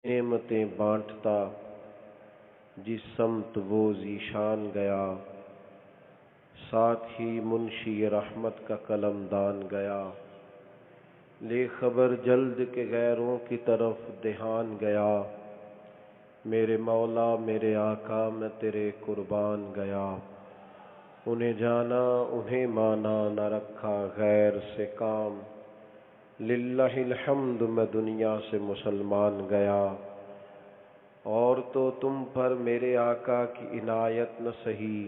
نعمتیں بانٹتا جس سمت وہ ذیشان گیا، ساتھ ہی منشی رحمت کا قلم دان گیا، لے خبر جلد کے غیروں کی طرف دھیان گیا، میرے مولا میرے آقا میں تیرے قربان گیا، انہیں جانا انہیں مانا نہ رکھا غیر سے کام، للہ الحمد میں دنیا سے مسلمان گیا، اور تو تم پر میرے آقا کی عنایت نہ سہی،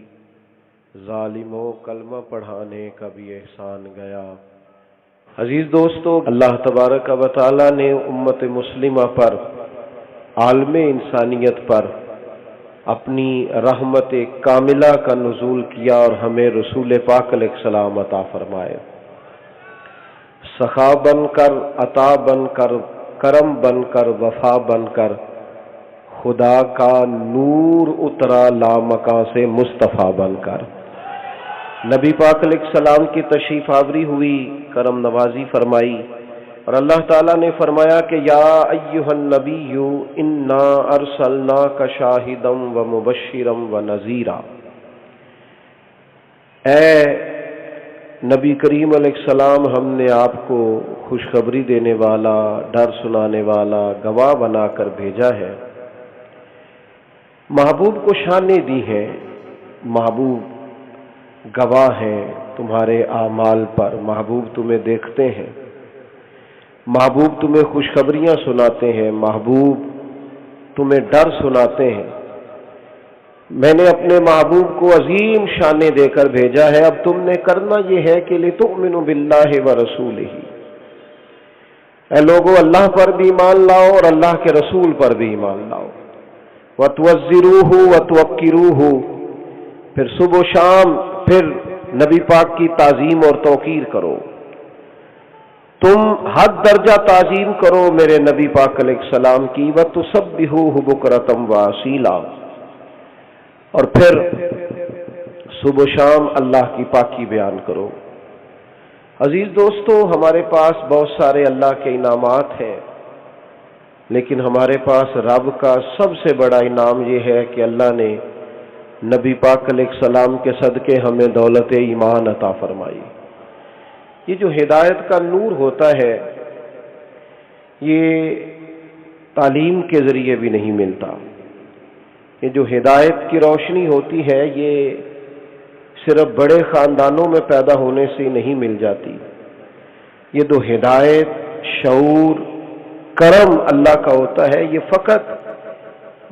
ظالموں کلمہ پڑھانے کا بھی احسان گیا۔ عزیز دوستو، اللہ تبارک و تعالی نے امت مسلمہ پر، عالم انسانیت پر اپنی رحمت کاملہ کا نزول کیا اور ہمیں رسول پاک علیہ السلام عطا فرمائے۔ سخا بن کر، عطا بن کر، کرم بن کر، وفا بن کر، خدا کا نور اترا لامکاں سے مصطفیٰ بن کر۔ نبی پاک علیہ السلام کی تشریف آوری ہوئی، کرم نوازی فرمائی، اور اللہ تعالیٰ نے فرمایا کہ یا ایھا النبی انا ارسلناک شاہدا ومبشرا ونذیرا، اے نبی کریم علیہ السلام، ہم نے آپ کو خوشخبری دینے والا، ڈر سنانے والا، گواہ بنا کر بھیجا ہے۔ محبوب کو شانیں دی ہیں، محبوب گواہ ہیں تمہارے اعمال پر، محبوب تمہیں دیکھتے ہیں، محبوب تمہیں خوشخبریاں سناتے ہیں، محبوب تمہیں ڈر سناتے ہیں۔ میں نے اپنے محبوب کو عظیم شانیں دے کر بھیجا ہے، اب تم نے کرنا یہ ہے کہ لتؤمنوا باللہ ورسولہ، اے لوگو اللہ پر بھی ایمان لاؤ اور اللہ کے رسول پر بھی ایمان لاؤ، وتوزروہ وتوقروہ، پھر صبح و شام پھر نبی پاک کی تعظیم اور توقیر کرو، تم حد درجہ تعظیم کرو میرے نبی پاک علیہ السلام کی، وتسبحوہ بکرۃ واصیلا، اور پھر صبح و شام اللہ کی پاکی بیان کرو۔ عزیز دوستو، ہمارے پاس بہت سارے اللہ کے انعامات ہیں، لیکن ہمارے پاس رب کا سب سے بڑا انعام یہ ہے کہ اللہ نے نبی پاک علیہ السلام کے صدقے ہمیں دولت ایمان عطا فرمائی۔ یہ جو ہدایت کا نور ہوتا ہے، یہ تعلیم کے ذریعے بھی نہیں ملتا، یہ جو ہدایت کی روشنی ہوتی ہے یہ صرف بڑے خاندانوں میں پیدا ہونے سے نہیں مل جاتی، یہ جو ہدایت، شعور، کرم اللہ کا ہوتا ہے، یہ فقط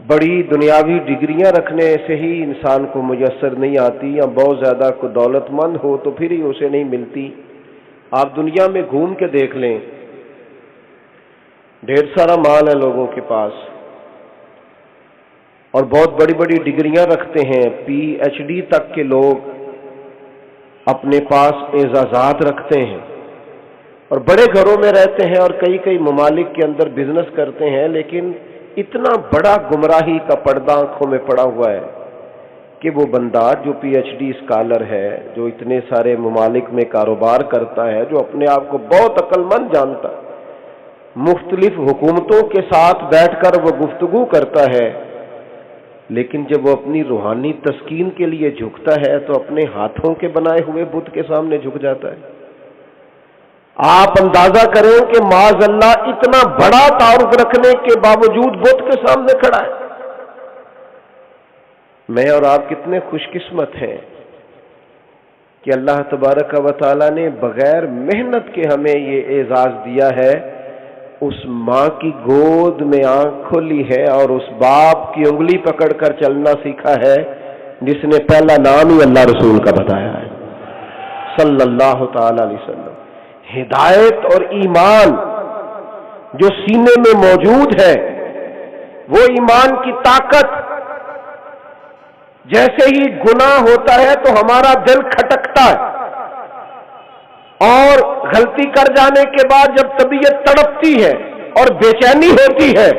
بڑی دنیاوی ڈگریاں رکھنے سے ہی انسان کو میسر نہیں آتی، یا بہت زیادہ کو دولت مند ہو تو پھر ہی اسے نہیں ملتی۔ آپ دنیا میں گھوم کے دیکھ لیں، ڈھیر سارا مال ہے لوگوں کے پاس اور بہت بڑی بڑی ڈگریاں رکھتے ہیں، پی ایچ ڈی تک کے لوگ اپنے پاس اعزازات رکھتے ہیں اور بڑے گھروں میں رہتے ہیں اور کئی کئی ممالک کے اندر بزنس کرتے ہیں، لیکن اتنا بڑا گمراہی کا پردہ آنکھوں میں پڑا ہوا ہے کہ وہ بندہ جو پی ایچ ڈی اسکالر ہے، جو اتنے سارے ممالک میں کاروبار کرتا ہے، جو اپنے آپ کو بہت عقل مند جانتا ہے، مختلف حکومتوں کے ساتھ بیٹھ کر وہ گفتگو کرتا ہے، لیکن جب وہ اپنی روحانی تسکین کے لیے جھکتا ہے تو اپنے ہاتھوں کے بنائے ہوئے بت کے سامنے جھک جاتا ہے۔ آپ اندازہ کریں کہ معاذ اللہ اتنا بڑا تعارف رکھنے کے باوجود بت کے سامنے کھڑا ہے۔ میں اور آپ کتنے خوش قسمت ہیں کہ اللہ تبارک و تعالی نے بغیر محنت کے ہمیں یہ اعزاز دیا ہے، اس ماں کی گود میں آنکھ کھولی ہے اور اس باپ کی انگلی پکڑ کر چلنا سیکھا ہے جس نے پہلا نام ہی اللہ رسول کا بتایا ہے صلی اللہ تعالی علیہ وسلم۔ ہدایت اور ایمان جو سینے میں موجود ہے، وہ ایمان کی طاقت، جیسے ہی گناہ ہوتا ہے تو ہمارا دل کھٹکتا ہے، اور غلطی کر جانے کے بعد جب طبیعت تڑپتی ہے اور بے چینی ہوتی ہے،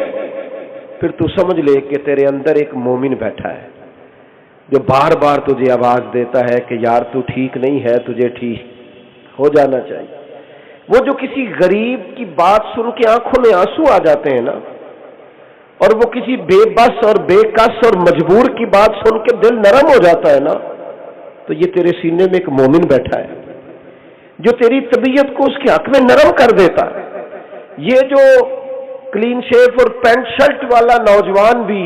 پھر تو سمجھ لے کہ تیرے اندر ایک مومن بیٹھا ہے جو بار بار تجھے آواز دیتا ہے کہ یار تو ٹھیک نہیں ہے، تجھے ٹھیک ہو جانا چاہیے۔ وہ جو کسی غریب کی بات سن کے آنکھوں میں آنسو آ جاتے ہیں نا، اور وہ کسی بے بس اور بے کس اور مجبور کی بات سن کے دل نرم ہو جاتا ہے نا، تو یہ تیرے سینے میں ایک مومن بیٹھا ہے جو تیری طبیعت کو اس کے حق میں نرم کر دیتا ہے۔ یہ جو کلین شیف اور پینٹ شرٹ والا نوجوان بھی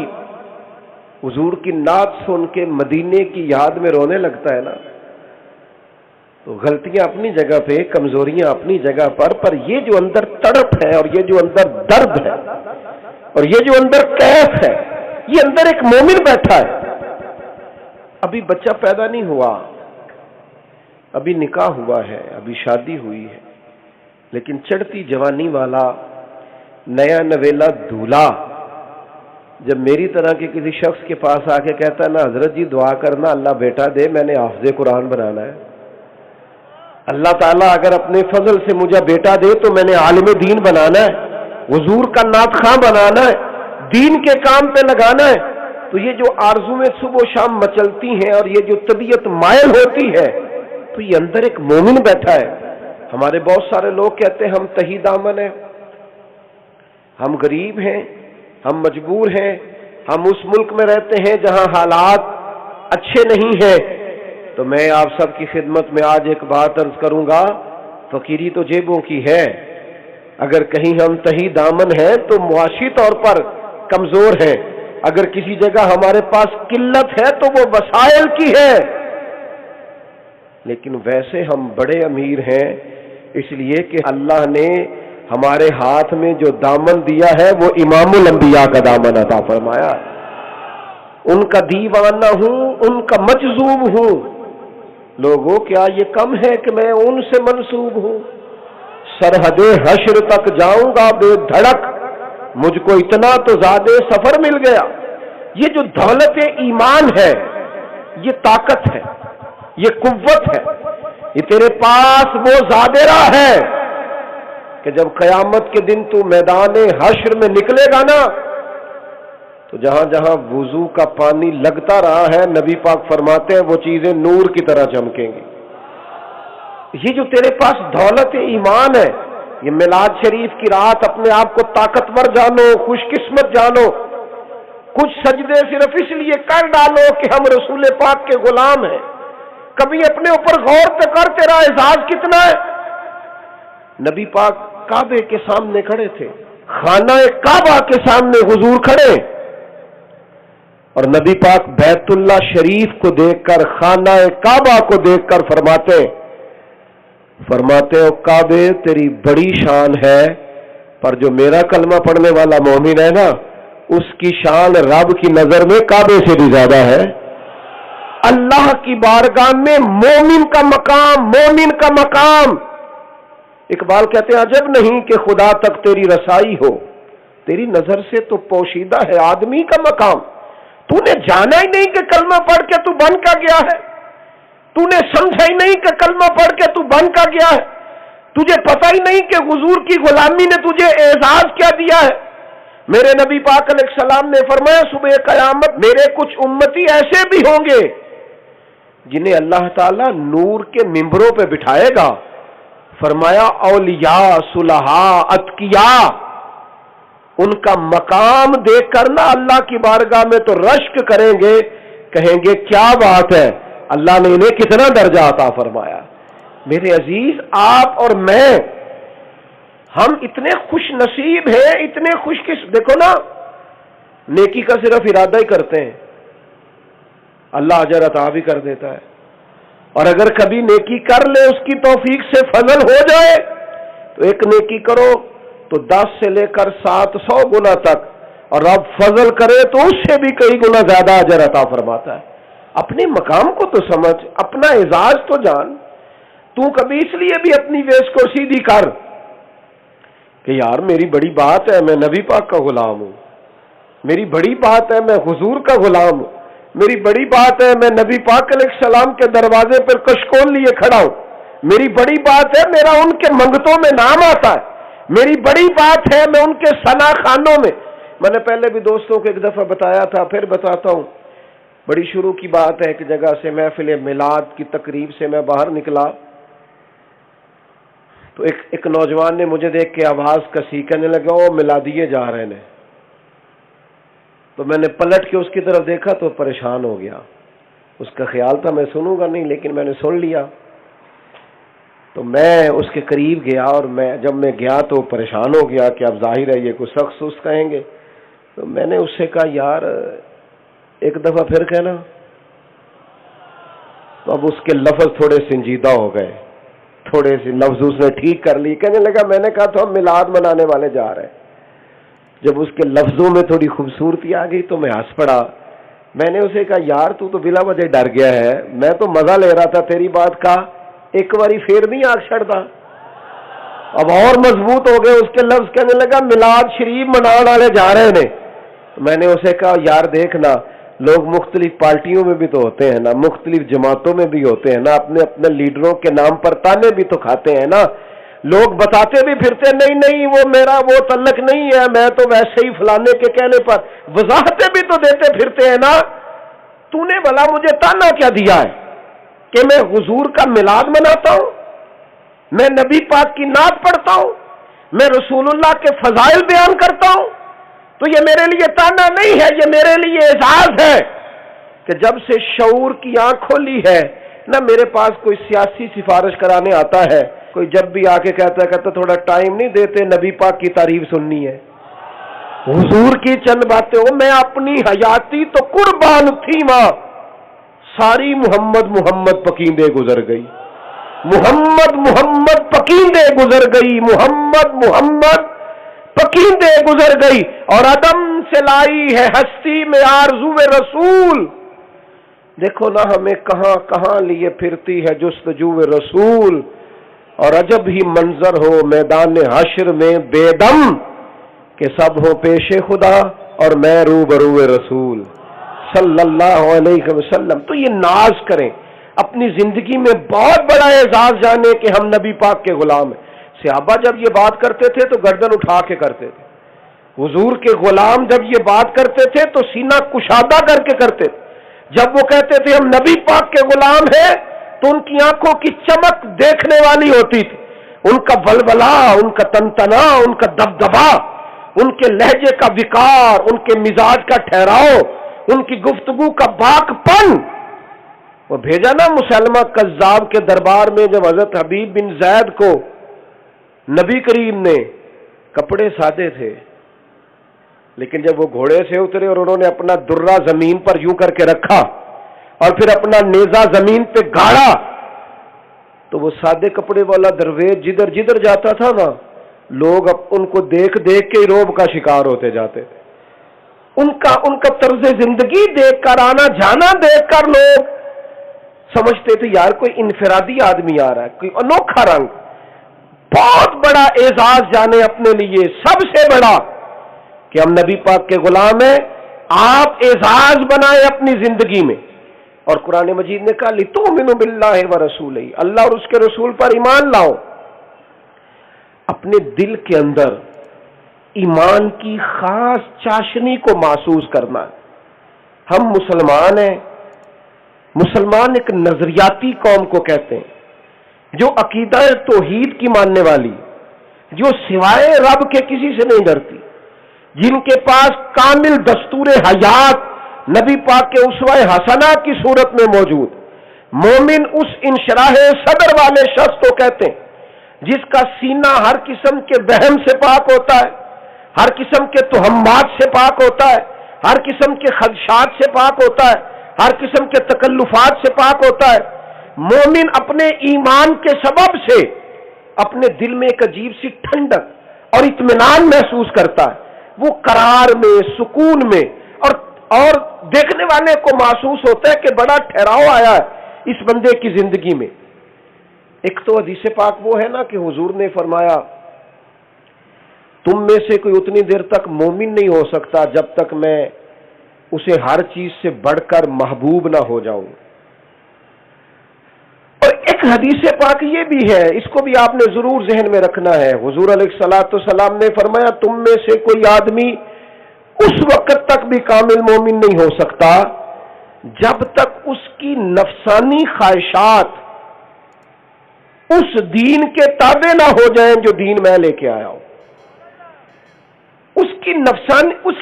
حضور کی نعت سن کے مدینے کی یاد میں رونے لگتا ہے نا، تو غلطیاں اپنی جگہ پہ، کمزوریاں اپنی جگہ پر یہ جو اندر تڑپ ہے اور یہ جو اندر درد ہے اور یہ جو اندر کیف ہے، یہ اندر ایک مومن بیٹھا ہے۔ ابھی بچہ پیدا نہیں ہوا، ابھی نکاح ہوا ہے، ابھی شادی ہوئی ہے، لیکن چڑھتی جوانی والا نیا نویلا دولہا جب میری طرح کے کسی شخص کے پاس آ کے کہتا ہے نا، حضرت جی دعا کرنا اللہ بیٹا دے، میں نے حافظ قرآن بنانا ہے، اللہ تعالیٰ اگر اپنے فضل سے مجھے بیٹا دے تو میں نے عالم دین بنانا ہے، حضور کا نعت خواں بنانا ہے، دین کے کام پہ لگانا ہے، تو یہ جو آرزویں صبح و شام مچلتی ہیں اور یہ جو طبیعت مائل ہوتی ہے، تو یہ اندر ایک مومن بیٹھا ہے۔ ہمارے بہت سارے لوگ کہتے ہیں ہم تہی دامن ہیں، ہم غریب ہیں، ہم مجبور ہیں، ہم اس ملک میں رہتے ہیں جہاں حالات اچھے نہیں ہیں۔ تو میں آپ سب کی خدمت میں آج ایک بات عرض کروں گا، فقیری تو جیبوں کی ہے، اگر کہیں ہم تہی دامن ہیں تو معاشی طور پر کمزور ہیں، اگر کسی جگہ ہمارے پاس قلت ہے تو وہ وسائل کی ہے، لیکن ویسے ہم بڑے امیر ہیں، اس لیے کہ اللہ نے ہمارے ہاتھ میں جو دامن دیا ہے وہ امام الانبیاء کا دامن عطا فرمایا، ان کا دیوانہ ہوں، ان کا مجذوب ہوں۔ لوگوں کیا یہ کم ہے کہ میں ان سے منسوب ہوں؟ سرحد حشر تک جاؤں گا بے دھڑک، مجھ کو اتنا تو زیادہ سفر مل گیا۔ یہ جو دولت ایمان ہے، یہ طاقت ہے، یہ قوت ہے، یہ تیرے پاس وہ زادرہ ہے کہ جب قیامت کے دن تو میدان حشر میں نکلے گا نا، تو جہاں جہاں وضو کا پانی لگتا رہا ہے، نبی پاک فرماتے ہیں وہ چیزیں نور کی طرح چمکیں گی۔ یہ جو تیرے پاس دولت ایمان ہے، یہ میلاد شریف کی رات اپنے آپ کو طاقتور جانو، خوش قسمت جانو، کچھ سجدے صرف اس لیے کر ڈالو کہ ہم رسول پاک کے غلام ہیں۔ کبھی اپنے اوپر غور تو کر، تیرا اعزاز کتنا ہے؟ نبی پاک کعبے کے سامنے کھڑے تھے، خانہ کعبہ کے سامنے حضور کھڑے، اور نبی پاک بیت اللہ شریف کو دیکھ کر، خانہ کعبہ کو دیکھ کر فرماتے ہو کعبے تیری بڑی شان ہے، پر جو میرا کلمہ پڑھنے والا مومن ہے نا، اس کی شان رب کی نظر میں کعبے سے بھی زیادہ ہے۔ اللہ کی بارگاہ میں مومن کا مقام۔ اقبال کہتے ہیں عجب نہیں کہ خدا تک تیری رسائی ہو، تیری نظر سے تو پوشیدہ ہے آدمی کا مقام۔ تو نے جانا ہی نہیں کہ کلمہ پڑھ کے تو بن کا گیا ہے، تو نے سمجھا ہی نہیں کہ کلمہ پڑھ کے تو بن کا گیا ہے، تجھے پتہ ہی نہیں کہ حضور کی غلامی نے تجھے اعزاز کیا دیا ہے۔ میرے نبی پاک علیہ السلام نے فرمایا صبح قیامت میرے کچھ امتی ایسے بھی ہوں گے جنہیں اللہ تعالیٰ نور کے ممبروں پہ بٹھائے گا، فرمایا اولیاء، صلحاء، اتقیاء، ان کا مقام دیکھ کر نا اللہ کی بارگاہ میں تو رشک کریں گے، کہیں گے کیا بات ہے، اللہ نے انہیں کتنا درجہ عطا فرمایا۔ میرے عزیز، آپ اور میں، ہم اتنے خوش نصیب ہیں، اتنے خوش دیکھو نا، نیکی کا صرف ارادہ ہی کرتے ہیں، اللہ اجر عطا بھی کر دیتا ہے، اور اگر کبھی نیکی کر لے، اس کی توفیق سے فضل ہو جائے تو ایک نیکی کرو تو 10 سے لے کر 700 گنا تک، اور رب فضل کرے تو اس سے بھی کئی گنا زیادہ اجر عطا فرماتا ہے۔ اپنے مقام کو تو سمجھ، اپنا اعزاز تو جان۔ تو کبھی اس لیے بھی اپنی ویس کو سیدھی کر کہ یار میری بڑی بات ہے میں نبی پاک کا غلام ہوں، میری بڑی بات ہے میں حضور کا غلام ہوں، میری بڑی بات ہے میں نبی پاک علیہ السلام کے دروازے پر کشکول لیے کھڑا ہوں، میری بڑی بات ہے میرا ان کے منگتوں میں نام آتا ہے، میری بڑی بات ہے میں ان کے ثنا خانوں میں نے پہلے بھی دوستوں کو ایک دفعہ بتایا تھا، پھر بتاتا ہوں، بڑی شروع کی بات ہے، ایک جگہ سے محفل میلاد کی تقریب سے میں باہر نکلا تو ایک نوجوان نے مجھے دیکھ کے آواز کسی کہنے لگا وہ میلادیے جا رہے ہیں، تو میں نے پلٹ کے اس کی طرف دیکھا تو پریشان ہو گیا. اس کا خیال تھا میں سنوں گا نہیں، لیکن میں نے سن لیا. تو میں اس کے قریب گیا، اور جب میں گیا تو پریشان ہو گیا کہ اب ظاہر ہے یہ کوئی سخت سست کہیں گے. تو میں نے اس سے کہا یار ایک دفعہ پھر کہنا. تو اب اس کے لفظ تھوڑے سنجیدہ ہو گئے، تھوڑے سے لفظ اس نے ٹھیک کر لی. کہنے لگا میں نے کہا تو ہم میلاد منانے والے جا رہے ہیں. جب اس کے لفظوں میں تھوڑی خوبصورتی آ گئی تو میں ہنس پڑا. میں نے اسے کہا یار تو بلا وجہ ڈر گیا ہے، میں تو مزہ لے رہا تھا تیری بات کا، ایک باری پھر نہیں آگ چھڑتا. اب اور مضبوط ہو گئے اس کے لفظ. کہنے لگا میلاد شریف منانے والے جا رہے ہیں. میں نے اسے کہا یار دیکھنا، لوگ مختلف پارٹیوں میں بھی تو ہوتے ہیں نا، مختلف جماعتوں میں بھی ہوتے ہیں نا، اپنے اپنے لیڈروں کے نام پر تانے بھی تو کھاتے ہیں نا. لوگ بتاتے بھی پھرتے نہیں نہیں وہ میرا وہ تعلق نہیں ہے، میں تو ویسے ہی فلانے کے کہنے پر وضاحتیں بھی تو دیتے پھرتے ہیں نا. تو نے بھلا مجھے تانا کیا دیا ہے کہ میں حضور کا میلاد مناتا ہوں، میں نبی پاک کی نعت پڑھتا ہوں، میں رسول اللہ کے فضائل بیان کرتا ہوں؟ تو یہ میرے لیے تانا نہیں ہے، یہ میرے لیے اعزاز ہے کہ جب سے شعور کی آنکھ کھولی ہے نہ میرے پاس کوئی سیاسی سفارش کرانے آتا ہے، کوئی جب بھی آ کے کہتا تھوڑا ٹائم نہیں دیتے نبی پاک کی تعریف سننی ہے، حضور کی چند باتیں ہو. میں اپنی حیاتی تو قربان تھی ماں، ساری محمد محمد پکیندے گزر گئی، محمد محمد پکیندے گزر گئی، محمد محمد پکیندے گزر گئی. اور عدم سے لائی ہے ہستی میں آرزو رسول. دیکھو نا ہمیں کہاں کہاں لیے پھرتی ہے جستجو رسول. اور عجب ہی منظر ہو میدان حشر میں بے دم کہ سب ہو پیش خدا اور میں روبرو رسول صلی اللہ علیہ وسلم. تو یہ ناز کریں اپنی زندگی میں، بہت بڑا اعزاز جانے کہ ہم نبی پاک کے غلام ہیں. صحابہ جب یہ بات کرتے تھے تو گردن اٹھا کے کرتے تھے. حضور کے غلام جب یہ بات کرتے تھے تو سینہ کشادہ کر کے کرتے تھے. جب وہ کہتے تھے ہم نبی پاک کے غلام ہیں تو ان کی آنکھوں کی چمک دیکھنے والی ہوتی تھی، ان کا بلبلا، ان کا تنتنا، ان کا دبدبا، ان کے لہجے کا وقار، ان کے مزاج کا ٹھہراؤ، ان کی گفتگو کا باک پن. وہ بھیجا نا مسلمہ کذاب کے دربار میں جب حضرت حبیب بن زید کو نبی کریم نے، کپڑے سادے تھے لیکن جب وہ گھوڑے سے اترے اور انہوں نے اپنا درہ زمین پر یوں کر کے رکھا اور پھر اپنا نیزہ زمین پہ گاڑا تو وہ سادے کپڑے والا درویش جدھر جدھر جاتا تھا نا، لوگ ان کو دیکھ دیکھ کے روب کا شکار ہوتے جاتے تھے. ان کا طرز زندگی دیکھ کر، آنا جانا دیکھ کر لوگ سمجھتے تھے یار کوئی انفرادی آدمی آ رہا ہے، کوئی انوکھا رنگ. بہت بڑا اعزاز جانے اپنے لیے، سب سے بڑا کہ ہم نبی پاک کے غلام ہیں. آپ اعزاز بنائیں اپنی زندگی میں. اور قرآن مجید نے کہا لِتُؤْمِنُوا بِاللَّهِ وَرَسُولِهِ، اللہ اور اس کے رسول پر ایمان لاؤ. اپنے دل کے اندر ایمان کی خاص چاشنی کو محسوس کرنا ہے. ہم مسلمان ہیں. مسلمان ایک نظریاتی قوم کو کہتے ہیں جو عقیدہ توحید کی ماننے والی، جو سوائے رب کے کسی سے نہیں ڈرتی، جن کے پاس کامل دستور حیات نبی پاک کے اسوہ حسنہ کی صورت میں موجود. مومن اس انشراح صدر والے شخص کو کہتے ہیں جس کا سینہ ہر قسم کے وہم سے پاک ہوتا ہے، ہر قسم کے تہمات سے پاک ہوتا ہے، ہر قسم کے خدشات سے پاک ہوتا ہے، ہر قسم کے تکلفات سے پاک ہوتا ہے. مومن اپنے ایمان کے سبب سے اپنے دل میں ایک عجیب سی ٹھنڈک اور اطمینان محسوس کرتا ہے. وہ قرار میں، سکون میں، اور دیکھنے والے کو محسوس ہوتا ہے کہ بڑا ٹھہراؤ آیا ہے اس بندے کی زندگی میں. ایک تو حدیث پاک وہ ہے نا کہ حضور نے فرمایا تم میں سے کوئی اتنی دیر تک مومن نہیں ہو سکتا جب تک میں اسے ہر چیز سے بڑھ کر محبوب نہ ہو جاؤں. اور ایک حدیث پاک یہ بھی ہے، اس کو بھی آپ نے ضرور ذہن میں رکھنا ہے. حضور علیہ الصلوۃ والسلام نے فرمایا تم میں سے کوئی آدمی اس وقت تک بھی کامل مومن نہیں ہو سکتا جب تک اس کی نفسانی خواہشات اس دین کے تابع نہ ہو جائیں جو دین میں لے کے آیا ہوں. اس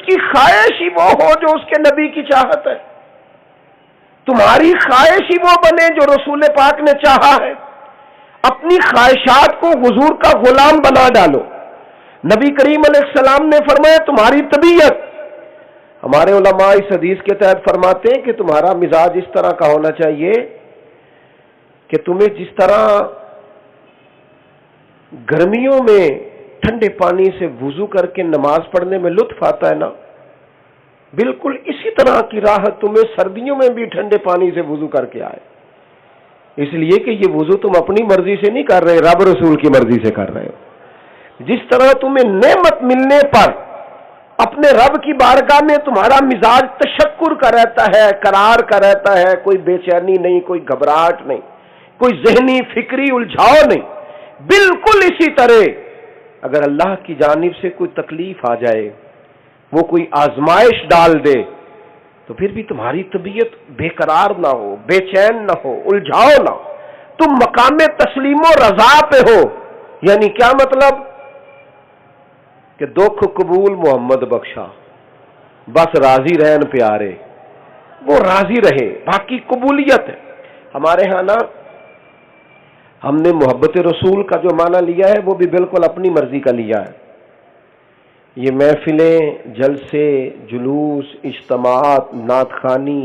کی خواہش ہی وہ ہو جو اس کے نبی کی چاہت ہے، تمہاری خواہش ہی وہ بنے جو رسول پاک نے چاہا ہے۔ اپنی خواہشات کو حضور کا غلام بنا ڈالو۔ نبی کریم علیہ السلام نے فرمایا تمہاری طبیعت، ہمارے علماء اس حدیث کے تحت فرماتے ہیں کہ تمہارا مزاج اس طرح کا ہونا چاہیے کہ تمہیں جس طرح گرمیوں میں ٹھنڈے پانی سے وضو کر کے نماز پڑھنے میں لطف آتا ہے نا، بالکل اسی طرح کی راحت تمہیں سردیوں میں بھی ٹھنڈے پانی سے وضو کر کے آئے، اس لیے کہ یہ وضو تم اپنی مرضی سے نہیں کر رہے، رب رسول کی مرضی سے کر رہے ہو۔ جس طرح تمہیں نعمت ملنے پر اپنے رب کی بارگاہ میں تمہارا مزاج تشکر کا رہتا ہے، قرار کا رہتا ہے، کوئی بے چینی نہیں، کوئی گھبراہٹ نہیں، کوئی ذہنی فکری الجھاؤ نہیں، بالکل اسی طرح اگر اللہ کی جانب سے کوئی تکلیف آ جائے، وہ کوئی آزمائش ڈال دے، تو پھر بھی تمہاری طبیعت بے قرار نہ ہو، بے چین نہ ہو، الجھاؤ نہ ہو، تم مقام تسلیم و رضا پہ ہو۔ یعنی کیا مطلب؟ کہ دکھ قبول محمد بخشا، بس راضی رہن پیارے، وہ راضی رہے، باقی قبولیت ہے۔ ہمارے ہاں نا ہم نے محبت رسول کا جو معنی لیا ہے وہ بھی بالکل اپنی مرضی کا لیا ہے۔ یہ محفلیں، جلسے، جلوس، اجتماعات، نعت خوانی،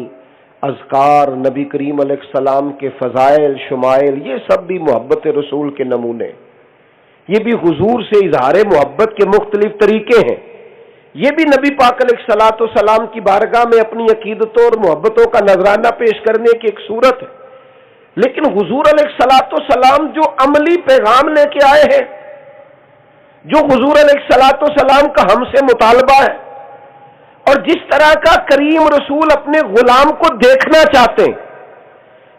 اذکار، نبی کریم علیہ السلام کے فضائل شمائل، یہ سب بھی محبت رسول کے نمونے، یہ بھی حضور سے اظہار محبت کے مختلف طریقے ہیں، یہ بھی نبی پاک علیہ الصلوۃ والسلام کی بارگاہ میں اپنی عقیدتوں اور محبتوں کا نذرانہ پیش کرنے کی ایک صورت ہے۔ لیکن حضور علیہ الصلوۃ والسلام جو عملی پیغام لے کے آئے ہیں، جو حضور علیہ الصلوۃ والسلام کا ہم سے مطالبہ ہے، اور جس طرح کا کریم رسول اپنے غلام کو دیکھنا چاہتے ہیں،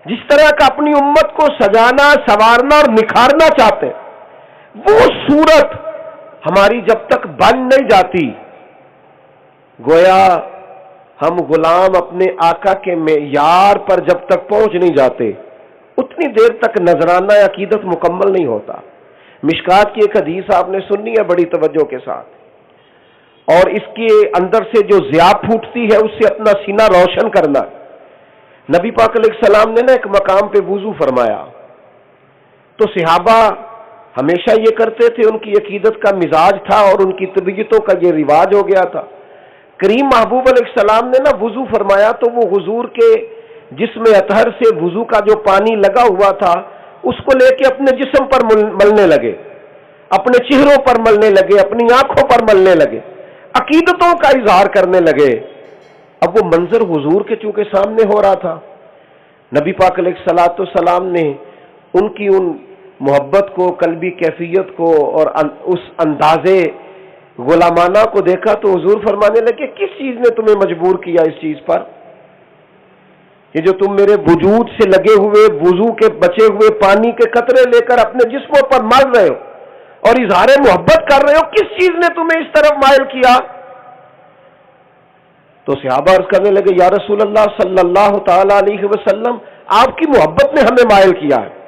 جس طرح کا اپنی امت کو سجانا، سنوارنا اور نکھارنا چاہتے ہیں، وہ صورت ہماری جب تک بن نہیں جاتی، گویا ہم غلام اپنے آقا کے معیار پر جب تک پہنچ نہیں جاتے، اتنی دیر تک نذرانہ عقیدت مکمل نہیں ہوتا۔ مشکات کی ایک حدیث آپ نے سنی ہے بڑی توجہ کے ساتھ، اور اس کے اندر سے جو ضیاء پھوٹتی ہے اس سے اپنا سینہ روشن کرنا۔ نبی پاک علیہ السلام نے نا ایک مقام پہ وضو فرمایا، تو صحابہ ہمیشہ یہ کرتے تھے، ان کی عقیدت کا مزاج تھا اور ان کی طبیعتوں کا یہ رواج ہو گیا تھا۔ کریم محبوب علیہ السلام نے نا وضو فرمایا تو وہ حضور کے جسم اطہر سے وضو کا جو پانی لگا ہوا تھا اس کو لے کے اپنے جسم پر ملنے لگے، اپنے چہروں پر ملنے لگے، اپنی آنکھوں پر ملنے لگے، عقیدتوں کا اظہار کرنے لگے۔ اب وہ منظر حضور کے چونکہ سامنے ہو رہا تھا، نبی پاک علیہ الصلوۃ والسلام نے ان کی ان محبت کو، قلبی کیفیت کو اور اس اندازے غلامانہ کو دیکھا تو حضور فرمانے لگے کس چیز نے تمہیں مجبور کیا اس چیز پر؟ یہ جو تم میرے وجود سے لگے ہوئے وضو کے بچے ہوئے پانی کے قطرے لے کر اپنے جسموں پر مل رہے ہو اور اظہار محبت کر رہے ہو، کس چیز نے تمہیں اس طرف مائل کیا؟ تو صحابہ عرض کرنے لگے یا رسول اللہ صلی اللہ تعالی علیہ وسلم، آپ کی محبت نے ہمیں مائل کیا ہے،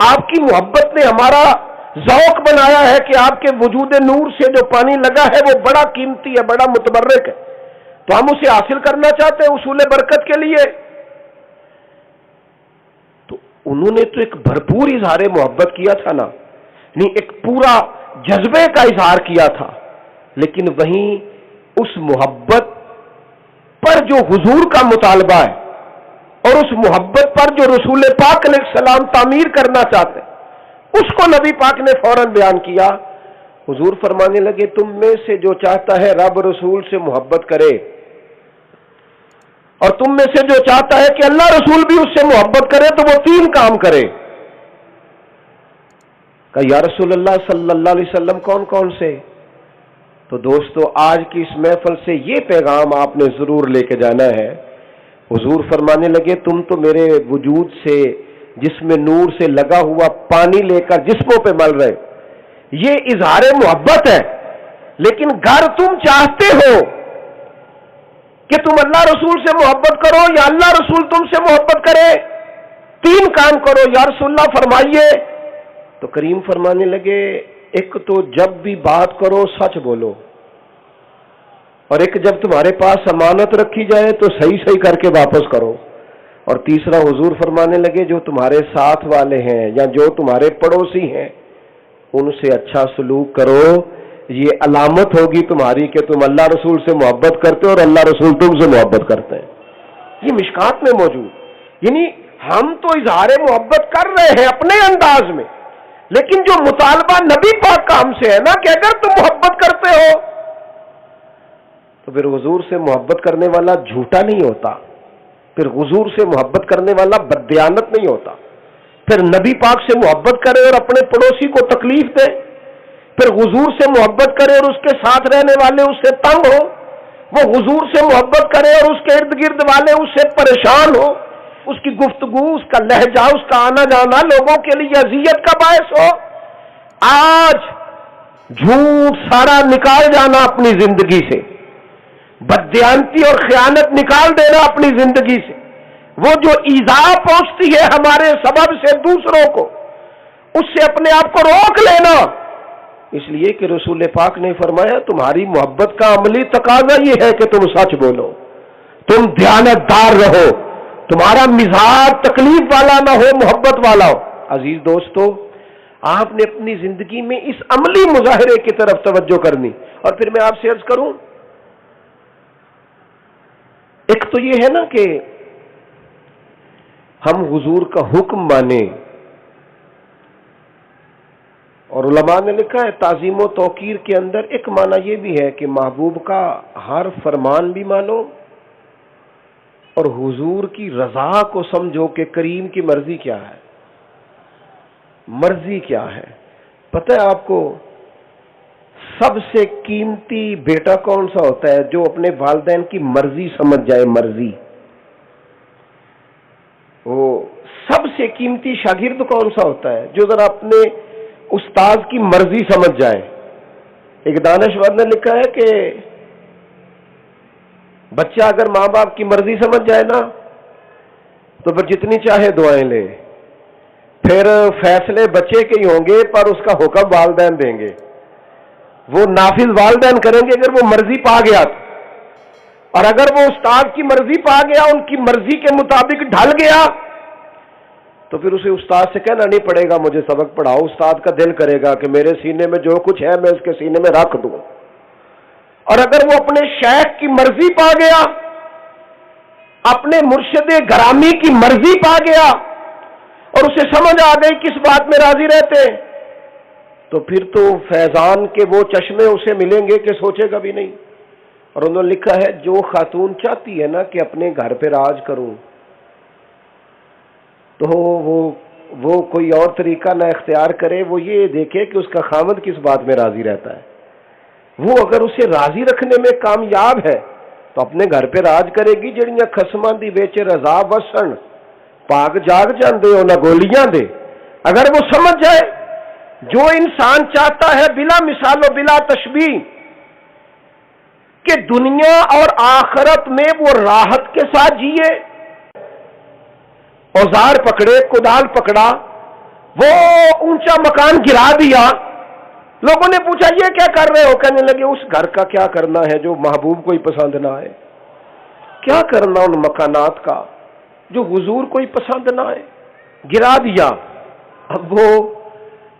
آپ کی محبت نے ہمارا ذوق بنایا ہے کہ آپ کے وجود نور سے جو پانی لگا ہے وہ بڑا قیمتی ہے، بڑا متبرک ہے، تو ہم اسے حاصل کرنا چاہتے ہیں اصول برکت کے لیے۔ تو انہوں نے تو ایک بھرپور اظہار محبت کیا تھا نا، نہیں ایک پورا جذبے کا اظہار کیا تھا، لیکن وہیں اس محبت پر جو حضور کا مطالبہ ہے اور اس محبت پر جو رسول پاک علیہ السلام تعمیر کرنا چاہتے ہیں، اس کو نبی پاک نے فوراً بیان کیا۔ حضور فرمانے لگے تم میں سے جو چاہتا ہے رب رسول سے محبت کرے، اور تم میں سے جو چاہتا ہے کہ اللہ رسول بھی اس سے محبت کرے، تو وہ تین کام کرے۔ کہ یا رسول اللہ صلی اللہ علیہ وسلم کون کون سے؟ تو دوستو آج کی اس محفل سے یہ پیغام آپ نے ضرور لے کے جانا ہے۔ حضور فرمانے لگے تم تو میرے وجود سے، جسم نور سے لگا ہوا پانی لے کر جسموں پہ مل رہے، یہ اظہار محبت ہے، لیکن گر تم چاہتے ہو کہ تم اللہ رسول سے محبت کرو یا اللہ رسول تم سے محبت کرے، تین کام کرو یا رسول اللہ فرمائیے۔ تو کریم فرمانے لگے ایک تو جب بھی بات کرو سچ بولو، اور ایک جب تمہارے پاس امانت رکھی جائے تو صحیح صحیح کر کے واپس کرو، اور تیسرا حضور فرمانے لگے جو تمہارے ساتھ والے ہیں یا جو تمہارے پڑوسی ہیں ان سے اچھا سلوک کرو، یہ علامت ہوگی تمہاری کہ تم اللہ رسول سے محبت کرتے ہو اور اللہ رسول تم سے محبت کرتے ہیں۔ یہ مشکات میں موجود، یعنی ہم تو اظہار محبت کر رہے ہیں اپنے انداز میں، لیکن جو مطالبہ نبی پاک کا ہم سے ہے نا کہ اگر تم محبت کرتے ہو تو پھر حضور سے محبت کرنے والا جھوٹا نہیں ہوتا، پھر حضور سے محبت کرنے والا بددیانت نہیں ہوتا، پھر نبی پاک سے محبت کرے اور اپنے پڑوسی کو تکلیف دے، پھر حضور سے محبت کرے اور اس کے ساتھ رہنے والے اس سے تنگ ہو، وہ حضور سے محبت کرے اور اس کے ارد گرد والے اس سے پریشان ہو، اس کی گفتگو، اس کا لہجہ، اس کا آنا جانا لوگوں کے لیے اذیت کا باعث ہو۔ آج جھوٹ سارا نکال جانا اپنی زندگی سے، بددیانتی اور خیانت نکال دینا اپنی زندگی سے، وہ جو ایذا پہنچتی ہے ہمارے سبب سے دوسروں کو، اس سے اپنے آپ کو روک لینا، اس لیے کہ رسول پاک نے فرمایا تمہاری محبت کا عملی تقاضا یہ ہے کہ تم سچ بولو، تم دیانتدار رہو، تمہارا مزاج تکلیف والا نہ ہو، محبت والا ہو۔ عزیز دوستو، آپ نے اپنی زندگی میں اس عملی مظاہرے کی طرف توجہ کرنی۔ اور پھر میں آپ سے عرض کروں، ایک تو یہ ہے نا کہ ہم حضور کا حکم مانیں، اور علماء نے لکھا ہے تعظیم و توقیر کے اندر ایک معنی یہ بھی ہے کہ محبوب کا ہر فرمان بھی مانو اور حضور کی رضا کو سمجھو کہ کریم کی مرضی کیا ہے، مرضی کیا ہے۔ پتہ ہے آپ کو سب سے قیمتی بیٹا کون سا ہوتا ہے؟ جو اپنے والدین کی مرضی سمجھ جائے، مرضی۔ وہ سب سے قیمتی شاگرد کون سا ہوتا ہے؟ جو ذرا اپنے استاد کی مرضی سمجھ جائے۔ ایک دانشور نے لکھا ہے کہ بچہ اگر ماں باپ کی مرضی سمجھ جائے نا تو پھر جتنی چاہے دعائیں لے، پھر فیصلے بچے کے ہی ہوں گے پر اس کا حکم والدین دیں گے، وہ نافذ والدین کریں گے اگر وہ مرضی پا گیا تو، اور اگر وہ استاد کی مرضی پا گیا، ان کی مرضی کے مطابق ڈھل گیا تو پھر اسے استاد سے کہنا نہیں پڑے گا مجھے سبق پڑھاؤ، استاد کا دل کرے گا کہ میرے سینے میں جو کچھ ہے میں اس کے سینے میں رکھ دوں۔ اور اگر وہ اپنے شیخ کی مرضی پا گیا، اپنے مرشد گرامی کی مرضی پا گیا اور اسے سمجھ آ گئی کس بات میں راضی رہتے، تو پھر تو فیضان کے وہ چشمے اسے ملیں گے کہ سوچے گا بھی نہیں۔ اور انہوں نے لکھا ہے جو خاتون چاہتی ہے نا کہ اپنے گھر پہ راج کروں تو وہ کوئی اور طریقہ نہ اختیار کرے، وہ یہ دیکھے کہ اس کا خاوند کس بات میں راضی رہتا ہے۔ وہ اگر اسے راضی رکھنے میں کامیاب ہے تو اپنے گھر پہ راج کرے گی، جڑیاں خسماں دی وچ رضا وسن پاک جاگ جاندے ہو نہ گولیاں دے۔ اگر وہ سمجھ جائے جو انسان چاہتا ہے بلا مثال و بلا تشبیہ کہ دنیا اور آخرت میں وہ راحت کے ساتھ جیے، اوزار پکڑے، کدال پکڑا، وہ اونچا مکان گرا دیا، لوگوں نے پوچھا یہ کیا کر رہے ہو؟ کہنے لگے اس گھر کا کیا کرنا ہے جو محبوب کو ہی پسند نہ آئے، کیا کرنا ان مکانات کا جو حضور کو ہی پسند نہ آئے، گرا دیا۔ اب وہ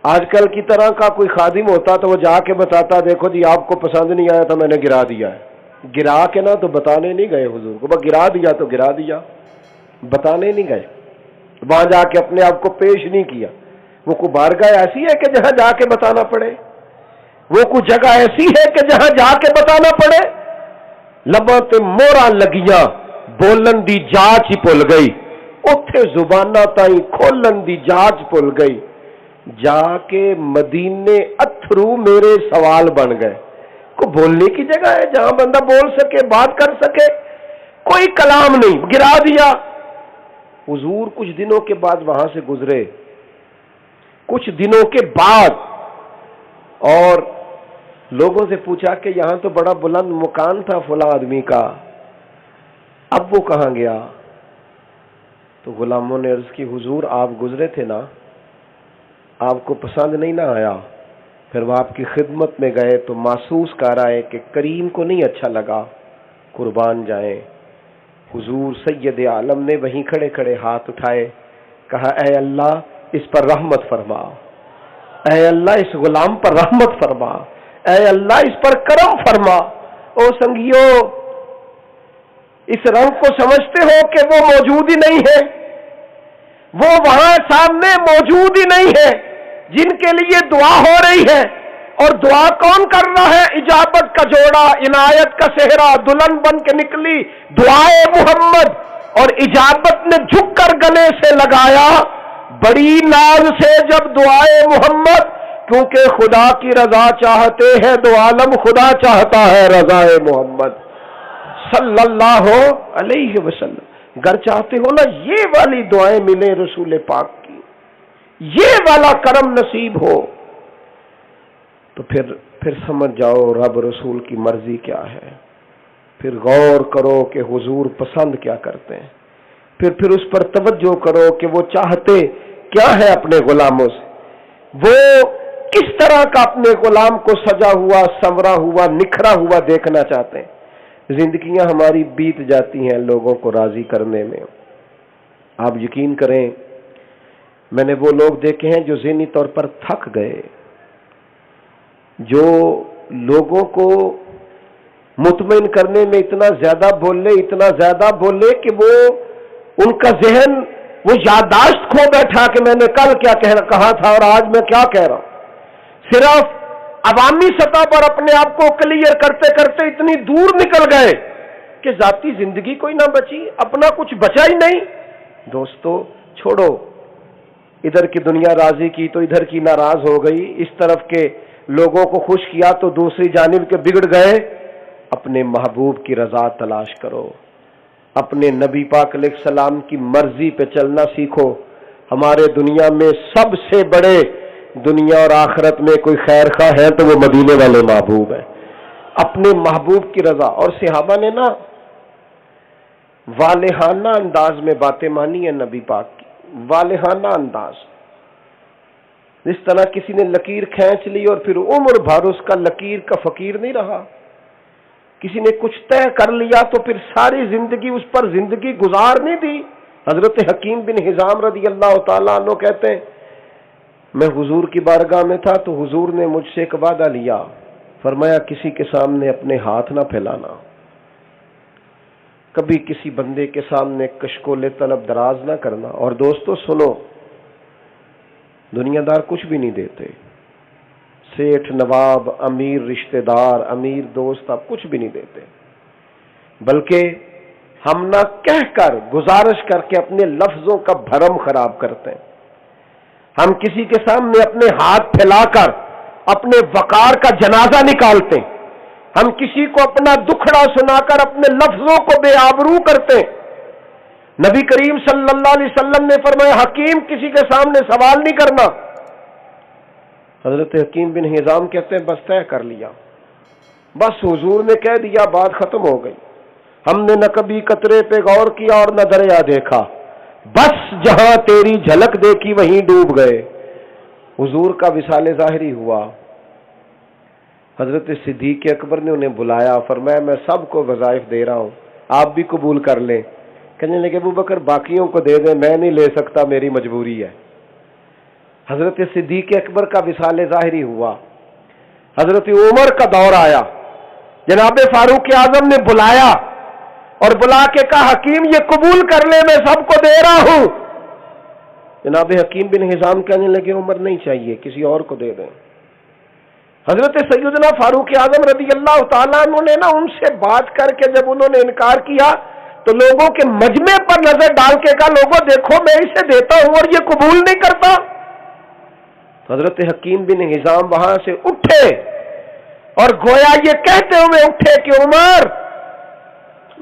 آج کل کی طرح کا کوئی خادم ہوتا تو وہ جا کے بتاتا دیکھو جی آپ کو پسند نہیں آیا تو میں نے گرا دیا ہے، گرا کے نہ تو بتانے نہیں گئے حضور کو، بس گرا دیا تو گرا دیا، بتانے نہیں گئے، وہاں جا کے اپنے آپ کو پیش نہیں کیا۔ وہ کوئی بارگاہ ایسی ہے کہ جہاں جا کے بتانا پڑے؟ وہ کوئی جگہ ایسی ہے کہ جہاں جا کے بتانا پڑے؟ لباں تے موراں لگیاں بولن دی جاچ ہی بھل گئی، اوتھے زباناں تائیں کھولن دی جاچ بھل گئی، جا کے مدینے اتھرو میرے سوال بن گئے۔ کو بولنے کی جگہ ہے جہاں بندہ بول سکے، بات کر سکے، کوئی کلام نہیں، گرا دیا۔ حضور کچھ دنوں کے بعد وہاں سے گزرے، کچھ دنوں کے بعد، اور لوگوں سے پوچھا کہ یہاں تو بڑا بلند مکان تھا فلاں آدمی کا، اب وہ کہاں گیا؟ تو غلاموں نے عرض کی حضور آپ گزرے تھے نا، آپ کو پسند نہیں نہ آیا، پھر وہ آپ کی خدمت میں گئے تو محسوس کر رہا ہے کہ کریم کو نہیں اچھا لگا، قربان جائیں۔ حضور سید عالم نے وہیں کھڑے کھڑے ہاتھ اٹھائے، کہا اے اللہ اس پر رحمت فرما، اے اللہ اس غلام پر رحمت فرما، اے اللہ اس پر کرم فرما۔ او سنگیو، اس رنگ کو سمجھتے ہو کہ وہ موجود ہی نہیں ہے، وہ وہاں سامنے موجود ہی نہیں ہے جن کے لیے دعا ہو رہی ہے، اور دعا کون کر رہا ہے؟ اجابت کا جوڑا، عنایت کا صحرا دلہن بن کے نکلی دعائے محمد، اور اجابت نے جھک کر گلے سے لگایا بڑی ناز سے جب دعائے محمد، کیونکہ خدا کی رضا چاہتے ہیں دو عالم، خدا چاہتا ہے رضائے محمد صلی اللہ علیہ وسلم۔ گر چاہتے ہو نا یہ والی دعائیں ملیں رسول پاک کی، یہ والا کرم نصیب ہو، تو پھر سمجھ جاؤ رب رسول کی مرضی کیا ہے، پھر غور کرو کہ حضور پسند کیا کرتے ہیں، پھر اس پر توجہ کرو کہ وہ چاہتے کیا ہے اپنے غلاموں سے، وہ کس طرح کا اپنے غلام کو سجا ہوا سنورا ہوا نکھرا ہوا دیکھنا چاہتے ہیں۔ زندگیاں ہماری بیت جاتی ہیں لوگوں کو راضی کرنے میں۔ آپ یقین کریں، میں نے وہ لوگ دیکھے ہیں جو ذہنی طور پر تھک گئے، جو لوگوں کو مطمئن کرنے میں اتنا زیادہ بولے کہ وہ ان کا ذہن وہ یادداشت کھو بیٹھا کہ میں نے کل کیا کہا تھا اور آج میں کیا کہہ رہا ہوں۔ صرف عوامی سطح پر اپنے آپ کو کلیئر کرتے کرتے اتنی دور نکل گئے کہ ذاتی زندگی کوئی نہ بچی، اپنا کچھ بچا ہی نہیں۔ دوستو چھوڑو، ادھر کی دنیا راضی کی تو ادھر کی ناراض ہو گئی، اس طرف کے لوگوں کو خوش کیا تو دوسری جانب کے بگڑ گئے۔ اپنے محبوب کی رضا تلاش کرو، اپنے نبی پاک علیہ السلام کی مرضی پہ چلنا سیکھو۔ ہمارے دنیا میں سب سے بڑے دنیا اور آخرت میں کوئی خیر خواہ ہے تو وہ مدینے والے محبوب ہیں، اپنے محبوب کی رضا۔ اور صحابہ نے نا والہانہ انداز میں باتیں مانی ہیں نبی پاک کی، والہانہ انداز، جس طرح کسی نے لکیر کھینچ لی اور پھر عمر بھر اس کا لکیر کا فقیر نہیں رہا۔ کسی نے کچھ طے کر لیا تو پھر ساری زندگی اس پر زندگی گزار نہیں دی۔ حضرت حکیم بن حزام رضی اللہ تعالیٰ عنہ کہتے ہیں، میں حضور کی بارگاہ میں تھا تو حضور نے مجھ سے ایک وعدہ لیا، فرمایا کسی کے سامنے اپنے ہاتھ نہ پھیلانا، کبھی کسی بندے کے سامنے کشکول طلب دراز نہ کرنا۔ اور دوستو سنو، دنیا دار کچھ بھی نہیں دیتے، سیٹھ نواب امیر رشتہ دار امیر دوست آپ کچھ بھی نہیں دیتے، بلکہ ہم نہ کہہ کر گزارش کر کے اپنے لفظوں کا بھرم خراب کرتے ہیں۔ ہم کسی کے سامنے اپنے ہاتھ پھیلا کر اپنے وقار کا جنازہ نکالتے ہیں، ہم کسی کو اپنا دکھڑا سنا کر اپنے لفظوں کو بے آبرو کرتے ہیں۔ نبی کریم صلی اللہ علیہ وسلم نے فرمایا حکیم کسی کے سامنے سوال نہیں کرنا۔ حضرت حکیم بن حزام کہتے ہیں بس طے کر لیا، بس حضور نے کہہ دیا بات ختم ہو گئی، ہم نے نہ کبھی قطرے پہ غور کیا اور نہ دریا دیکھا، بس جہاں تیری جھلک دیکھی وہیں ڈوب گئے۔ حضور کا وصال ظاہری ہوا، حضرت صدیق اکبر نے انہیں بلایا، فرمایا میں سب کو وظائف دے رہا ہوں، آپ بھی قبول کر لیں۔ کہنے لگے ابو بکر باقیوں کو دے دیں، میں نہیں لے سکتا، میری مجبوری ہے۔ حضرت صدیق اکبر کا وصال ظاہری ہوا، حضرت عمر کا دور آیا، جناب فاروق اعظم نے بلایا اور بلا کے کہا حکیم یہ قبول کر لے، میں سب کو دے رہا ہوں۔ جناب حکیم بن حزام کہنے لگے عمر نہیں چاہیے، کسی اور کو دے دیں۔ حضرت سیدنا فاروق اعظم رضی اللہ تعالیٰ عنہ نے نا ان سے بات کر کے جب انہوں نے انکار کیا تو لوگوں کے مجمع پر نظر ڈال کے کہا لوگوں دیکھو میں اسے دیتا ہوں اور یہ قبول نہیں کرتا۔ حضرت حکیم بن حزام وہاں سے اٹھے اور گویا یہ کہتے ہوئے اٹھے کہ عمر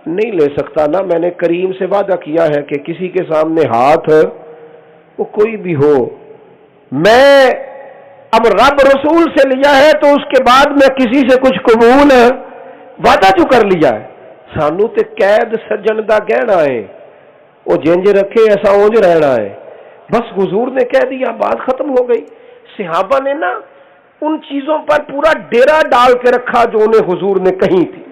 نہیں لے سکتا نا، میں نے کریم سے وعدہ کیا ہے کہ کسی کے سامنے ہاتھ وہ کوئی بھی ہو، میں اب رب رسول سے لیا ہے تو اس کے بعد میں کسی سے کچھ قبول وعدہ جو کر لیا ہے، سانو تے قید سجن دا گہنا ہے، وہ جنج رکھے ایسا اونج رہنا ہے۔ بس حضور نے کہہ دیا بات ختم ہو گئی۔ صحابہ نے نا ان چیزوں پر پورا ڈیرا ڈال کے رکھا جو انہیں حضور نے کہی تھی.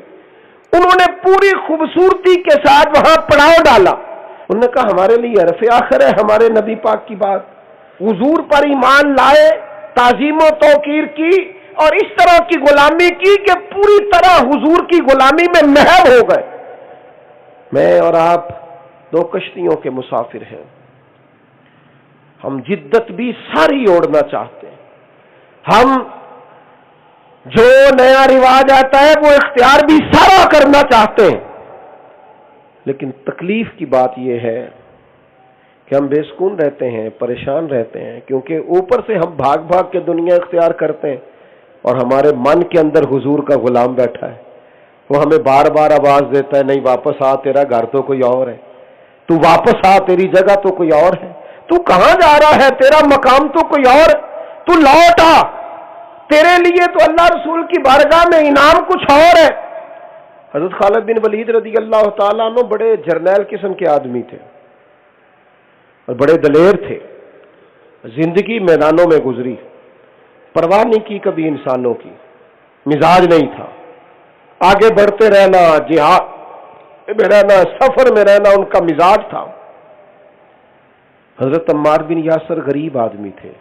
انہوں نے پوری خوبصورتی کے ساتھ وہاں پڑاؤ ڈالا. انہوں نے کہا ہمارے لیے عرف آخر ہے ہمارے نبی پاک کی بات. حضور پر ایمان لائے، تعظیم و توقیر کی اور اس طرح کی غلامی کی کہ پوری طرح حضور کی غلامی میں محو ہو گئے. میں اور آپ دو کشتیوں کے مسافر ہیں. ہم جدت بھی ساری اوڑھنا چاہتے ہیں. ہم جو نیا رواج آتا ہے وہ اختیار بھی سارا کرنا چاہتے ہیں. لیکن تکلیف کی بات یہ ہے کہ ہم بے سکون رہتے ہیں، پریشان رہتے ہیں، کیونکہ اوپر سے ہم بھاگ بھاگ کے دنیا اختیار کرتے ہیں اور ہمارے من کے اندر حضور کا غلام بیٹھا ہے. وہ ہمیں بار بار آواز دیتا ہے نہیں واپس آ، تیرا گھر تو کوئی اور ہے، تو واپس آ، تیری جگہ تو کوئی اور ہے، تو کہاں جا رہا ہے، تیرا مقام تو کوئی اور ہے، تو لوٹ آ، تیرے لیے تو اللہ رسول کی بارگاہ میں انعام کچھ اور ہے. حضرت خالد بن ولید رضی اللہ تعالیٰ عنہ بڑے جرنیل قسم کے آدمی تھے اور بڑے دلیر تھے. زندگی میدانوں میں گزری، پرواہ نہیں کی کبھی انسانوں کی، مزاج نہیں تھا، آگے بڑھتے رہنا، جہاد میں رہنا، سفر میں رہنا ان کا مزاج تھا. حضرت عمار بن یاسر غریب آدمی تھے،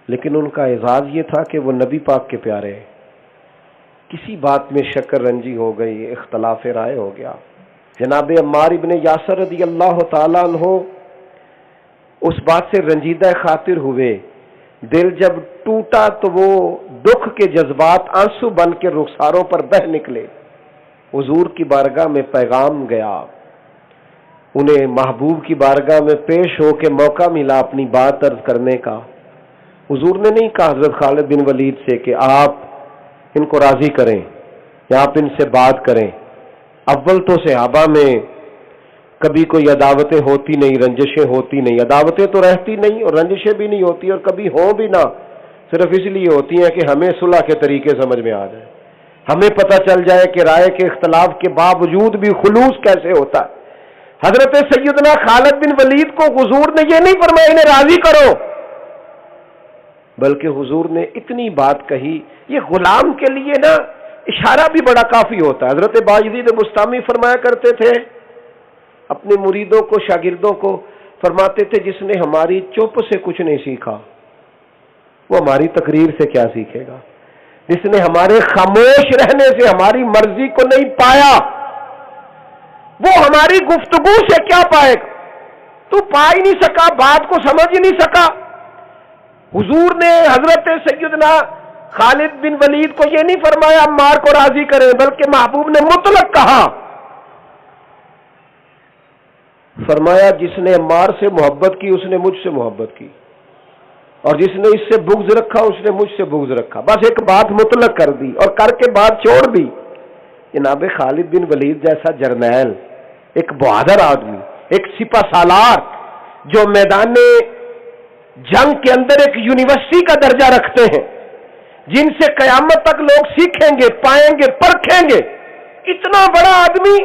لیکن ان کا اعزاز یہ تھا کہ وہ نبی پاک کے پیارے. کسی بات میں شکر رنجی ہو گئی، اختلاف رائے ہو گیا. جناب عمار ابن یاسر رضی اللہ تعالیٰ عنہ اس بات سے رنجیدہ خاطر ہوئے. دل جب ٹوٹا تو وہ دکھ کے جذبات آنسو بن کے رخساروں پر بہہ نکلے. حضور کی بارگاہ میں پیغام گیا، انہیں محبوب کی بارگاہ میں پیش ہو کے موقع ملا اپنی بات عرض کرنے کا. حضور نے نہیں کہا حضرت خالد بن ولید سے کہ آپ ان کو راضی کریں یا آپ ان سے بات کریں. اول تو صحابہ میں کبھی کوئی عداوتیں ہوتی نہیں، رنجشیں ہوتی نہیں. عداوتیں تو رہتی نہیں اور رنجشیں بھی نہیں ہوتی، اور کبھی ہوں بھی نہ، صرف اس لیے ہوتی ہیں کہ ہمیں صلح کے طریقے سمجھ میں آ جائے، ہمیں پتہ چل جائے کہ رائے کے اختلاف کے باوجود بھی خلوص کیسے ہوتا ہے. حضرت سیدنا خالد بن ولید کو حضور نے یہ نہیں فرمایا انہیں راضی کرو، بلکہ حضور نے اتنی بات کہی. یہ غلام کے لیے نا اشارہ بھی بڑا کافی ہوتا ہے. حضرت باجدید بستامی فرمایا کرتے تھے اپنے مریدوں کو، شاگردوں کو، فرماتے تھے جس نے ہماری چپ سے کچھ نہیں سیکھا وہ ہماری تقریر سے کیا سیکھے گا. جس نے ہمارے خاموش رہنے سے ہماری مرضی کو نہیں پایا وہ ہماری گفتگو سے کیا پائے گا. تو پا ہی نہیں سکا، بات کو سمجھ ہی نہیں سکا. حضور نے حضرت سیدنا خالد بن ولید کو یہ نہیں فرمایا عمار کو راضی کریں، بلکہ محبوب نے مطلق کہا، فرمایا جس نے عمار سے محبت کی اس نے مجھ سے محبت کی، اور جس نے اس سے بغض رکھا اس نے مجھ سے بغض رکھا. بس ایک بات مطلق کر دی اور کر کے بات چھوڑ دی. جناب خالد بن ولید جیسا جرنیل، ایک بہادر آدمی، ایک سپہ سالار جو میدان جنگ کے اندر ایک یونیورسٹی کا درجہ رکھتے ہیں، جن سے قیامت تک لوگ سیکھیں گے، پائیں گے، پرکھیں گے، اتنا بڑا آدمی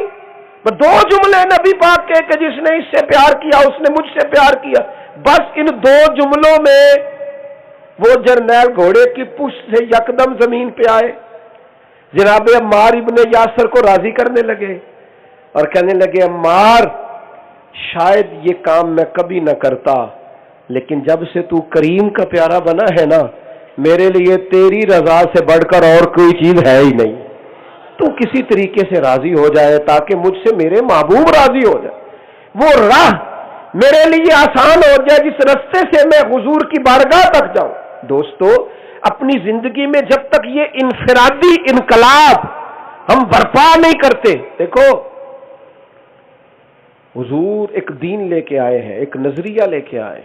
دو جملے نبی پاک کے کہ جس نے اس سے پیار کیا اس نے مجھ سے پیار کیا، بس ان دو جملوں میں وہ جرنیل گھوڑے کی پشت سے یکدم زمین پہ آئے. جناب عمار ابن یاسر کو راضی کرنے لگے اور کہنے لگے عمار شاید یہ کام میں کبھی نہ کرتا، لیکن جب سے تو کریم کا پیارا بنا ہے نا میرے لیے تیری رضا سے بڑھ کر اور کوئی چیز ہے ہی نہیں. تو کسی طریقے سے راضی ہو جائے تاکہ مجھ سے میرے محبوب راضی ہو جائے، وہ راہ میرے لیے آسان ہو جائے جس رستے سے میں حضور کی بارگاہ تک جاؤں. دوستو اپنی زندگی میں جب تک یہ انفرادی انقلاب ہم برپا نہیں کرتے، دیکھو حضور ایک دین لے کے آئے ہیں، ایک نظریہ لے کے آئے،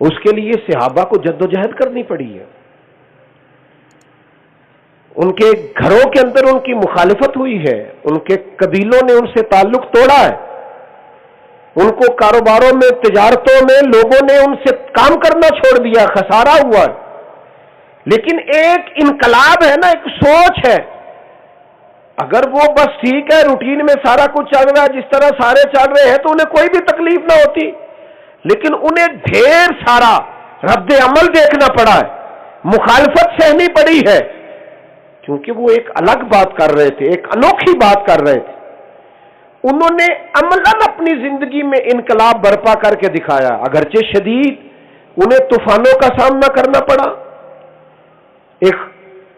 اس کے لیے صحابہ کو جدوجہد کرنی پڑی ہے. ان کے گھروں کے اندر ان کی مخالفت ہوئی ہے، ان کے قبیلوں نے ان سے تعلق توڑا ہے، ان کو کاروباروں میں، تجارتوں میں لوگوں نے ان سے کام کرنا چھوڑ دیا، خسارہ ہوا ہے. لیکن ایک انقلاب ہے نا، ایک سوچ ہے. اگر وہ بس ٹھیک ہے روٹین میں سارا کچھ چل رہا ہے جس طرح سارے چل رہے ہیں تو انہیں کوئی بھی تکلیف نہ ہوتی، لیکن انہیں ڈھیر سارا رد عمل دیکھنا پڑا ہے, مخالفت سہنی پڑی ہے, کیونکہ وہ ایک الگ بات کر رہے تھے, ایک انوکھی بات کر رہے تھے. انہوں نے عملاً اپنی زندگی میں انقلاب برپا کر کے دکھایا, اگرچہ شدید انہیں طوفانوں کا سامنا کرنا پڑا. ایک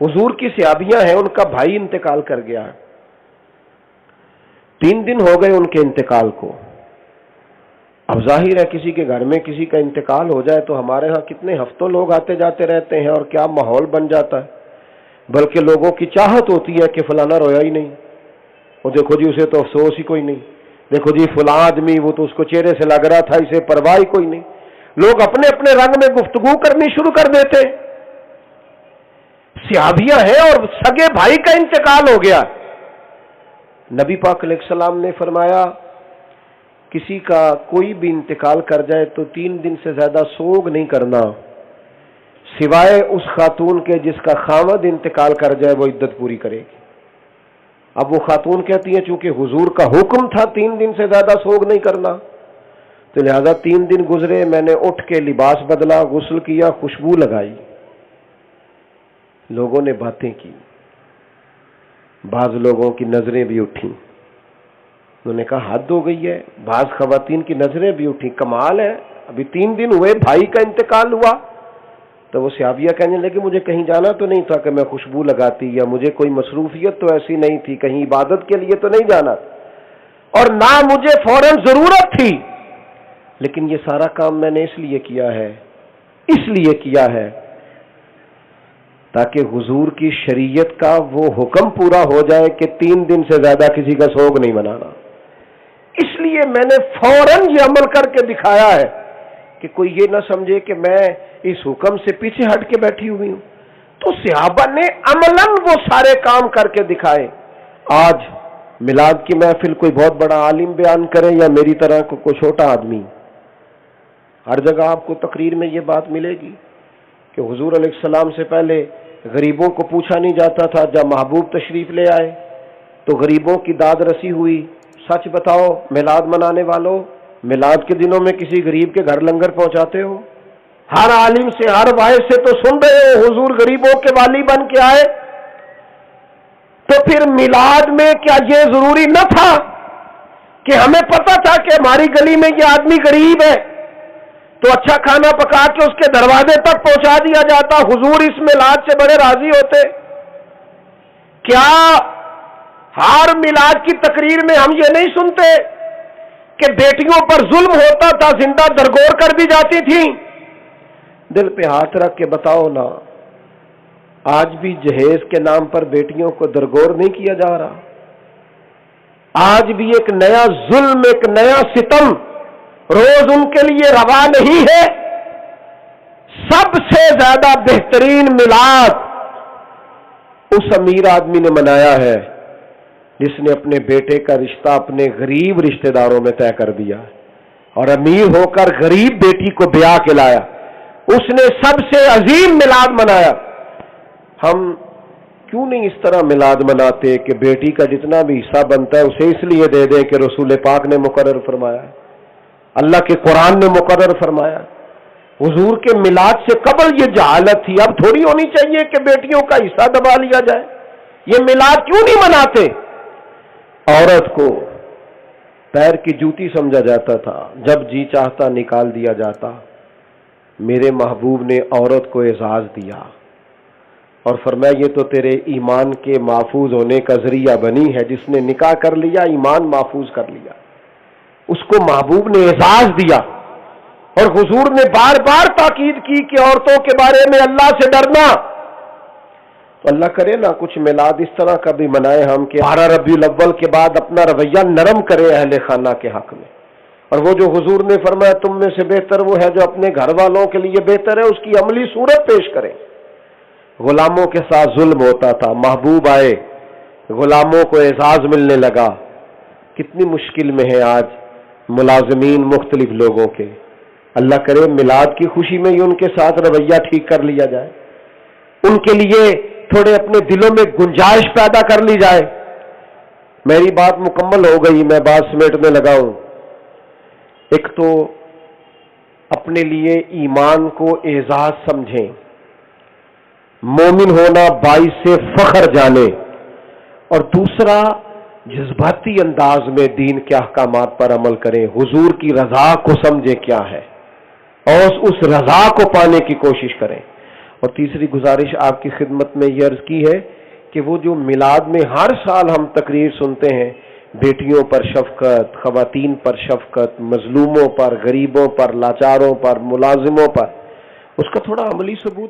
حضور کی صحابیاں ہیں, ان کا بھائی انتقال کر گیا ہے, 3 دن ہو گئے ان کے انتقال کو. اب ظاہر ہے کسی کے گھر میں کسی کا انتقال ہو جائے تو ہمارے ہاں کتنے ہفتوں لوگ آتے جاتے رہتے ہیں اور کیا ماحول بن جاتا ہے, بلکہ لوگوں کی چاہت ہوتی ہے کہ فلانا رویا ہی نہیں, اور دیکھو جی اسے تو افسوس ہی کوئی نہیں, دیکھو جی فلاں آدمی وہ تو اس کو چہرے سے لگ رہا تھا اسے پرواہ ہی کوئی نہیں. لوگ اپنے اپنے رنگ میں گفتگو کرنی شروع کر دیتے. صحابیاں ہیں اور سگے بھائی کا انتقال ہو گیا. نبی پاک علیہ السلام نے فرمایا کسی کا کوئی بھی انتقال کر جائے تو 3 دن سے زیادہ سوگ نہیں کرنا, سوائے اس خاتون کے جس کا خاوند انتقال کر جائے وہ عدت پوری کرے گی. اب وہ خاتون کہتی ہیں چونکہ حضور کا حکم تھا 3 دن سے زیادہ سوگ نہیں کرنا, تو لہذا 3 دن گزرے, میں نے اٹھ کے لباس بدلا, غسل کیا, خوشبو لگائی. لوگوں نے باتیں کی, بعض لوگوں کی نظریں بھی اٹھیں. انہوں نے کہا حد ہو گئی ہے. بعض خواتین کی نظریں بھی اٹھیں, کمال ہے, ابھی 3 دن ہوئے بھائی کا انتقال ہوا. تو وہ صحابیہ کہنے لگے مجھے کہیں جانا تو نہیں تھا کہ میں خوشبو لگاتی, یا مجھے کوئی مصروفیت تو ایسی نہیں تھی, کہیں عبادت کے لیے تو نہیں جانا, اور نہ مجھے فوراً ضرورت تھی, لیکن یہ سارا کام میں نے اس لیے کیا ہے تاکہ حضور کی شریعت کا وہ حکم پورا ہو جائے کہ 3 دن سے زیادہ کسی کا سوگ نہیں منانا. اس لیے میں نے فوراً یہ عمل کر کے دکھایا ہے کہ کوئی یہ نہ سمجھے کہ میں اس حکم سے پیچھے ہٹ کے بیٹھی ہوئی ہوں. تو صحابہ نے عملاً وہ سارے کام کر کے دکھائے. آج میلاد کی محفل کوئی بہت بڑا عالم بیان کرے یا میری طرح کوئی چھوٹا آدمی, ہر جگہ آپ کو تقریر میں یہ بات ملے گی کہ حضور علیہ السلام سے پہلے غریبوں کو پوچھا نہیں جاتا تھا. جب محبوب تشریف لے آئے تو غریبوں کی داد رسی ہوئی. سچ بتاؤ میلاد منانے والوں, میلاد کے دنوں میں کسی غریب کے گھر لنگر پہنچاتے ہو؟ ہر عالم سے, ہر واعظ سے تو سن رہے ہو حضور غریبوں کے والی بن کے آئے, تو پھر میلاد میں کیا یہ ضروری نہ تھا کہ ہمیں پتا تھا کہ ہماری گلی میں یہ آدمی غریب ہے تو اچھا کھانا پکا کے اس کے دروازے تک پہنچا دیا جاتا؟ حضور اس میلاد سے بڑے راضی ہوتے. کیا ہر میلاد کی تقریر میں ہم یہ نہیں سنتے کہ بیٹیوں پر ظلم ہوتا تھا, زندہ درگور کر دی جاتی تھیں؟ دل پہ ہاتھ رکھ کے بتاؤ نا, آج بھی جہیز کے نام پر بیٹیوں کو درگور نہیں کیا جا رہا؟ آج بھی ایک نیا ظلم, ایک نیا ستم روز ان کے لیے روا نہیں ہے؟ سب سے زیادہ بہترین میلاد اس امیر آدمی نے منایا ہے جس نے اپنے بیٹے کا رشتہ اپنے غریب رشتہ داروں میں طے کر دیا, اور امیر ہو کر غریب بیٹی کو بیاہ کے لایا. اس نے سب سے عظیم میلاد منایا. ہم کیوں نہیں اس طرح میلاد مناتے کہ بیٹی کا جتنا بھی حصہ بنتا ہے اسے اس لیے دے دیں کہ رسول پاک نے مقرر فرمایا, اللہ کے قرآن نے مقرر فرمایا. حضور کے میلاد سے قبل یہ جہالت تھی, اب تھوڑی ہونی چاہیے کہ بیٹیوں کا حصہ دبا لیا جائے. یہ میلاد کیوں نہیں مناتے؟ عورت کو پیر کی جوتی سمجھا جاتا تھا, جب جی چاہتا نکال دیا جاتا. میرے محبوب نے عورت کو اعزاز دیا اور فرمایا یہ تو تیرے ایمان کے محفوظ ہونے کا ذریعہ بنی ہے. جس نے نکاح کر لیا ایمان محفوظ کر لیا, اس کو محبوب نے اعزاز دیا. اور حضور نے بار بار تاکید کی کہ عورتوں کے بارے میں اللہ سے ڈرنا. تو اللہ کرے نا کچھ میلاد اس طرح کا بھی منائے ہم کہ 12 ربیع الاول کے بعد اپنا رویہ نرم کرے اہل خانہ کے حق میں. اور وہ جو حضور نے فرمایا تم میں سے بہتر وہ ہے جو اپنے گھر والوں کے لیے بہتر ہے, اس کی عملی صورت پیش کرے. غلاموں کے ساتھ ظلم ہوتا تھا, محبوب آئے, غلاموں کو اعزاز ملنے لگا. کتنی مشکل میں ہے آج ملازمین مختلف لوگوں کے. اللہ کرے میلاد کی خوشی میں ہی ان کے ساتھ رویہ ٹھیک کر لیا جائے, ان کے لیے تھوڑے اپنے دلوں میں گنجائش پیدا کر لی جائے. میری بات مکمل ہو گئی, میں بات سمیٹنے لگا ہوں. ایک تو اپنے لیے ایمان کو اعزاز سمجھیں، مومن ہونا باعث فخر جانے، اور دوسرا جذباتی انداز میں دین کے احکامات پر عمل کریں، حضور کی رضا کو سمجھیں کیا ہے اور اس رضا کو پانے کی کوشش کریں۔ اور تیسری گزارش آپ کی خدمت میں یہ عرض کی ہے کہ وہ جو میلاد میں ہر سال ہم تقریر سنتے ہیں، بیٹیوں پر شفقت، خواتین پر شفقت، مظلوموں پر، غریبوں پر، لاچاروں پر، ملازموں پر، اس کا تھوڑا عملی ثبوت